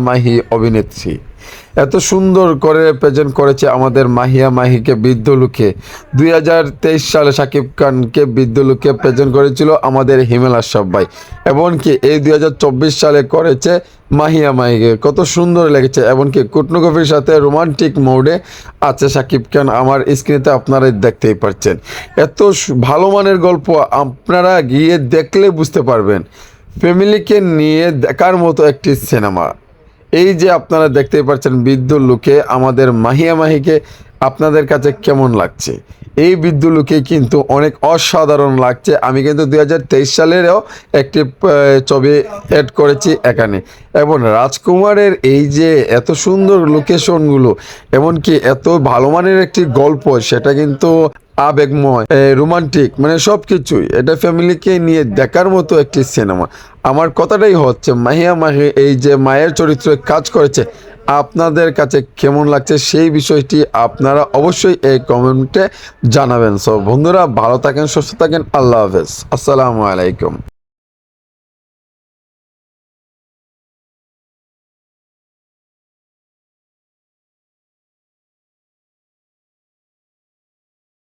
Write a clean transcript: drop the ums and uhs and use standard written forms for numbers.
মাহি অভিনেত্রী। এত সুন্দর করে প্রেজেন্ট করেছে আমাদের মাহিয়া মাহিকে বৃদ্ধলোকে। 2023 সালে শাকিব খানকে বৃদ্ধলোকে প্রেজেন্ট করেছিল আমাদের হিমেল আশরাফ ভাই, এমনকি এই 2024 সালে করেছে মাহিয়া মাহিকে। কত সুন্দর লেগেছে, এমনকি কুটনু কফির সাথে রোমান্টিক মোডে আছে শাকিব খান। আমার স্ক্রিনেতে আপনারা দেখতেই পাচ্ছেন। এত ভালো মানের গল্প, আপনারা গিয়ে দেখলে বুঝতে পারবেন। ফ্যামিলিকে নিয়ে দেখার মতো একটি সিনেমা। এই যে আপনারা দেখতেই পাচ্ছেন বৃদ্ধ লোকে আমাদের মাহিয়া মাহিকে, আপনাদের কাছে কেমন লাগছে? এই বৃদ্ধ লোকে কিন্তু অনেক অসাধারণ লাগছে। আমি কিন্তু 2023 সালেরও একটি ছবি অ্যাড করেছি এখানে। এবং রাজকুমারের এই যে এত সুন্দর লোকেশনগুলো, এমনকি এত ভালো মানের একটি গল্প, সেটা কিন্তু আবেগময়, রোমান্টিক, মানে সব কিছুই। এটা ফ্যামিলিকে নিয়ে দেখার মতো একটি সিনেমা। আমার কথাটাই হচ্ছে মাহিয়া মাহি এই যে মায়ের চরিত্রে কাজ করেছে, আপনাদের কাছে কেমন লাগছে সেই বিষয়টি আপনারা অবশ্যই এই কমেন্টে জানাবেন। সো বন্ধুরা, ভালো থাকেন, সুস্থ থাকেন, আল্লাহ হাফেজ, আসসালামু আলাইকুম।